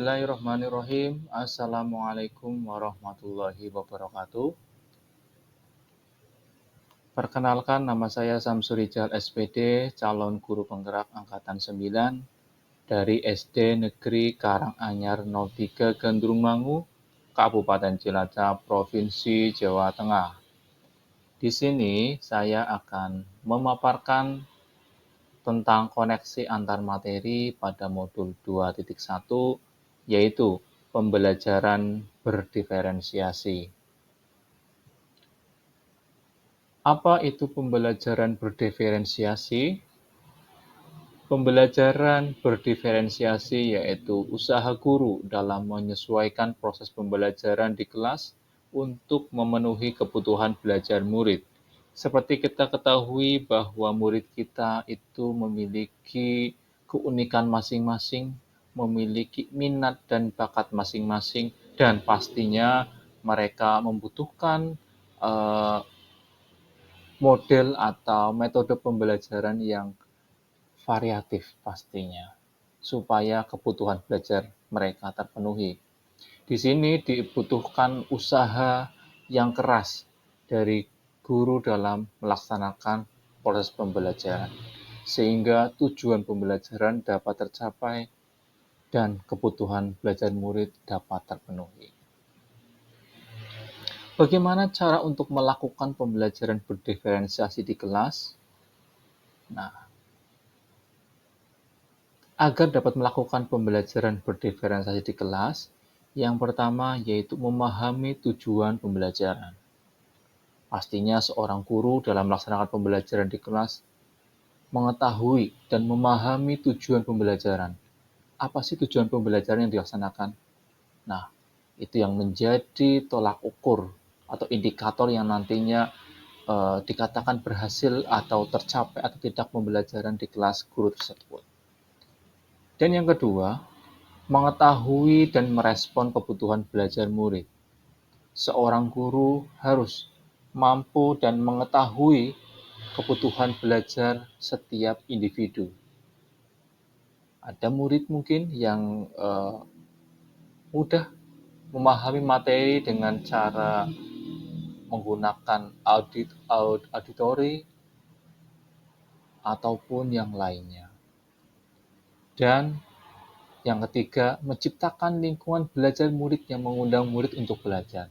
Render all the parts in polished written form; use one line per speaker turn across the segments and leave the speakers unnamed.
Bismillahirrahmanirrahim. Assalamualaikum warahmatullahi wabarakatuh. Perkenalkan, nama saya Samsur Rijal SPD, calon guru penggerak Angkatan 9 dari SD Negeri Karanganyar 03 Gandrungmangu, Kabupaten Cilacap, Provinsi Jawa Tengah. Di sini saya akan memaparkan tentang koneksi antar materi pada modul 2.1, yaitu pembelajaran berdiferensiasi. Apa itu pembelajaran berdiferensiasi? Pembelajaran berdiferensiasi yaitu usaha guru dalam menyesuaikan proses pembelajaran di kelas untuk memenuhi kebutuhan belajar murid. Seperti kita ketahui bahwa murid kita itu memiliki keunikan masing-masing, memiliki minat dan bakat masing-masing, dan pastinya mereka membutuhkan model atau metode pembelajaran yang variatif pastinya, supaya kebutuhan belajar mereka terpenuhi. Di sini dibutuhkan usaha yang keras dari guru dalam melaksanakan proses pembelajaran, sehingga tujuan pembelajaran dapat tercapai dan kebutuhan belajar murid dapat terpenuhi. Bagaimana cara untuk melakukan pembelajaran berdiferensiasi di kelas? Nah, agar dapat melakukan pembelajaran berdiferensiasi di kelas, yang pertama yaitu memahami tujuan pembelajaran. Pastinya seorang guru dalam melaksanakan pembelajaran di kelas mengetahui dan memahami tujuan pembelajaran. Apa sih tujuan pembelajaran yang dilaksanakan? Nah, itu yang menjadi tolak ukur atau indikator yang nantinya dikatakan berhasil atau tercapai atau tidak pembelajaran di kelas guru tersebut. Dan yang kedua, mengetahui dan merespon kebutuhan belajar murid. Seorang guru harus mampu dan mengetahui kebutuhan belajar setiap individu. Ada murid mungkin yang mudah memahami materi dengan cara menggunakan auditori ataupun yang lainnya. Dan yang ketiga, menciptakan lingkungan belajar murid yang mengundang murid untuk belajar.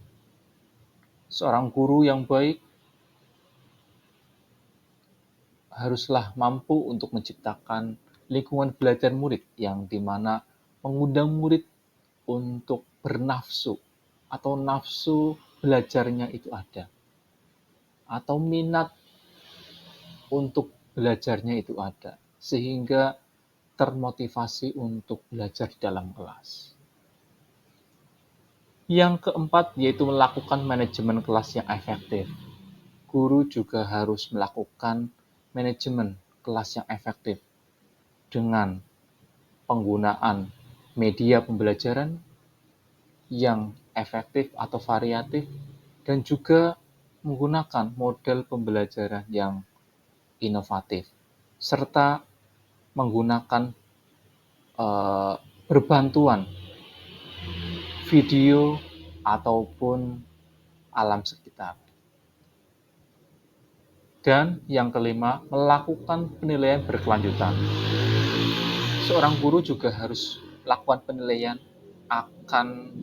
Seorang guru yang baik haruslah mampu untuk menciptakan lingkungan belajar murid yang dimana mengundang murid untuk bernafsu atau nafsu belajarnya itu ada. Atau minat untuk belajarnya itu ada. Sehingga termotivasi untuk belajar di dalam kelas. Yang keempat yaitu melakukan manajemen kelas yang efektif. Guru juga harus melakukan manajemen kelas yang efektif dengan penggunaan media pembelajaran yang efektif atau variatif dan juga menggunakan model pembelajaran yang inovatif serta menggunakan berbantuan video ataupun alam sekitar. Dan yang kelima, melakukan penilaian berkelanjutan. Seorang guru juga harus melakukan penilaian akan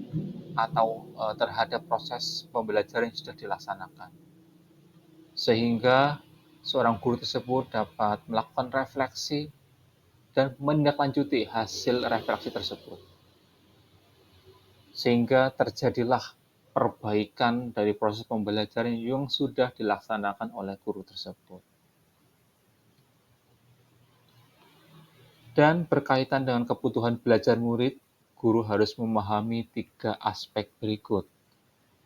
atau terhadap proses pembelajaran yang sudah dilaksanakan. Sehingga seorang guru tersebut dapat melakukan refleksi dan menindaklanjuti hasil refleksi tersebut. Sehingga terjadilah perbaikan dari proses pembelajaran yang sudah dilaksanakan oleh guru tersebut. Dan berkaitan dengan kebutuhan belajar murid, guru harus memahami 3 aspek berikut.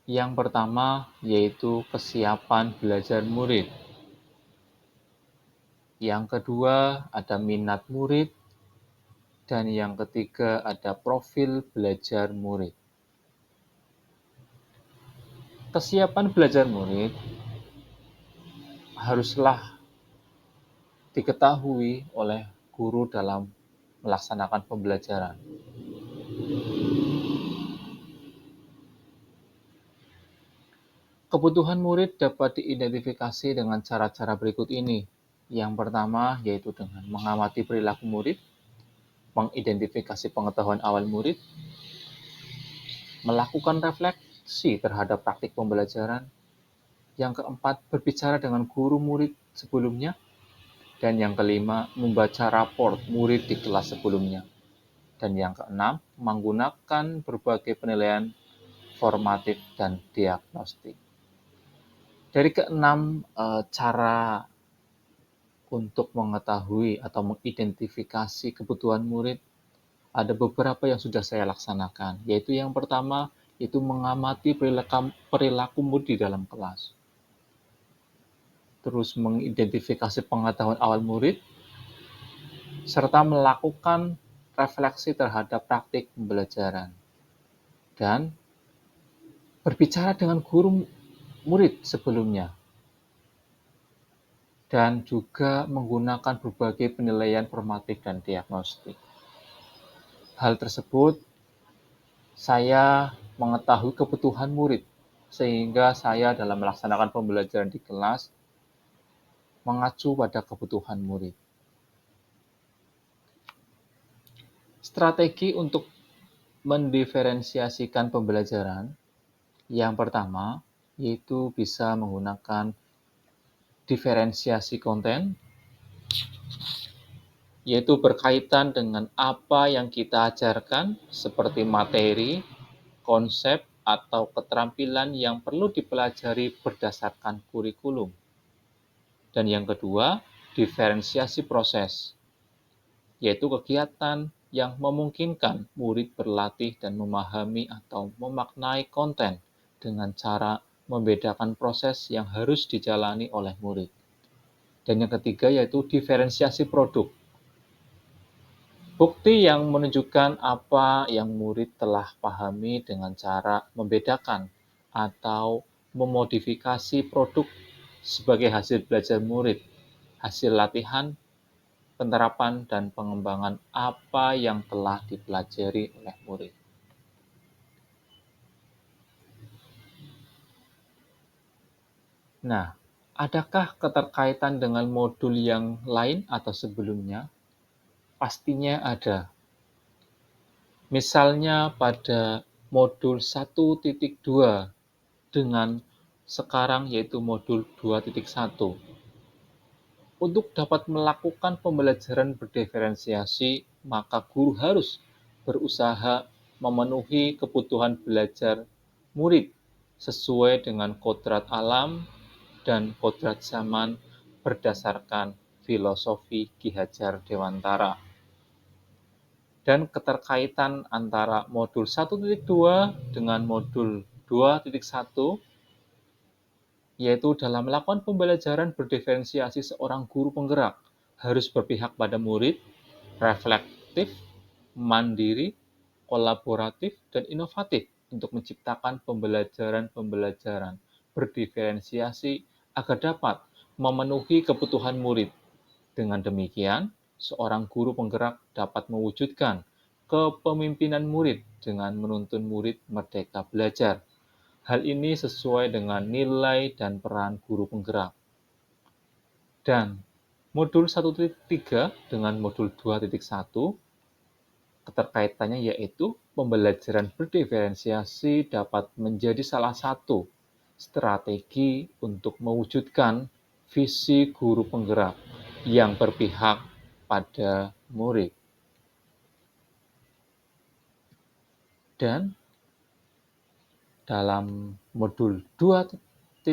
Yang pertama yaitu kesiapan belajar murid. Yang kedua ada minat murid. Dan yang ketiga ada profil belajar murid. Kesiapan belajar murid haruslah diketahui oleh guru dalam melaksanakan pembelajaran. Kebutuhan murid dapat diidentifikasi dengan cara-cara berikut ini. Yang pertama yaitu dengan mengamati perilaku murid, mengidentifikasi pengetahuan awal murid, melakukan refleksi terhadap praktik pembelajaran. Yang keempat, berbicara dengan guru murid sebelumnya. Dan yang kelima, membaca raport murid di kelas sebelumnya. Dan yang keenam, menggunakan berbagai penilaian formatif dan diagnostik. Dari keenam cara untuk mengetahui atau mengidentifikasi kebutuhan murid, ada beberapa yang sudah saya laksanakan, yaitu yang pertama, itu mengamati perilaku murid di dalam kelas. Terus mengidentifikasi pengetahuan awal murid, serta melakukan refleksi terhadap praktik pembelajaran. Dan berbicara dengan guru murid sebelumnya. Dan juga menggunakan berbagai penilaian formatif dan diagnostik. Hal tersebut saya mengetahui kebutuhan murid, sehingga saya dalam melaksanakan pembelajaran di kelas mengacu pada kebutuhan murid. Strategi untuk mendiferensiasikan pembelajaran, yang pertama yaitu bisa menggunakan diferensiasi konten, yaitu berkaitan dengan apa yang kita ajarkan, seperti materi, konsep, atau keterampilan yang perlu dipelajari berdasarkan kurikulum. Dan yang kedua, diferensiasi proses, yaitu kegiatan yang memungkinkan murid berlatih dan memahami atau memaknai konten dengan cara membedakan proses yang harus dijalani oleh murid. Dan yang ketiga yaitu diferensiasi produk, bukti yang menunjukkan apa yang murid telah pahami dengan cara membedakan atau memodifikasi produk sebagai hasil belajar murid, hasil latihan, penerapan, dan pengembangan apa yang telah dipelajari oleh murid. Nah, adakah keterkaitan dengan modul yang lain atau sebelumnya? Pastinya ada. Misalnya pada modul 1.2 dengan sekarang yaitu modul 2.1. Untuk dapat melakukan pembelajaran berdiferensiasi, maka guru harus berusaha memenuhi kebutuhan belajar murid sesuai dengan kodrat alam dan kodrat zaman berdasarkan filosofi Ki Hajar Dewantara. Dan keterkaitan antara modul 1.2 dengan modul 2.1, yaitu dalam melakukan pembelajaran berdiferensiasi, seorang guru penggerak harus berpihak pada murid, reflektif, mandiri, kolaboratif, dan inovatif untuk menciptakan pembelajaran berdiferensiasi agar dapat memenuhi kebutuhan murid. Dengan demikian, seorang guru penggerak dapat mewujudkan kepemimpinan murid dengan menuntun murid merdeka belajar. Hal ini sesuai dengan nilai dan peran guru penggerak. Dan modul 1.3 dengan modul 2.1, keterkaitannya yaitu pembelajaran berdiferensiasi dapat menjadi salah satu strategi untuk mewujudkan visi guru penggerak yang berpihak pada murid. Dan dalam modul 2.1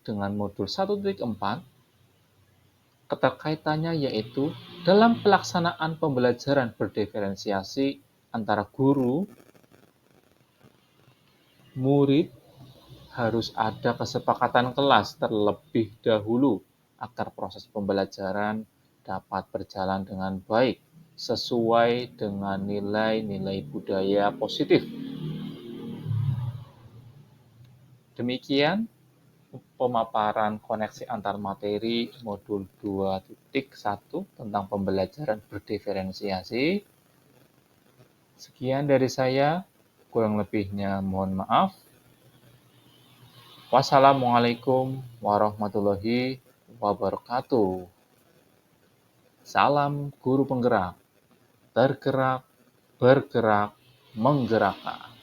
dengan modul 1.4, keterkaitannya yaitu dalam pelaksanaan pembelajaran berdiferensiasi antara guru, murid, harus ada kesepakatan kelas terlebih dahulu agar proses pembelajaran dapat berjalan dengan baik sesuai dengan nilai-nilai budaya positif. Demikian pemaparan koneksi antar materi modul 2.1 tentang pembelajaran berdiferensiasi. Sekian dari saya, kurang lebihnya mohon maaf. Wassalamualaikum warahmatullahi wabarakatuh. Salam guru penggerak, tergerak, bergerak, menggerakkan.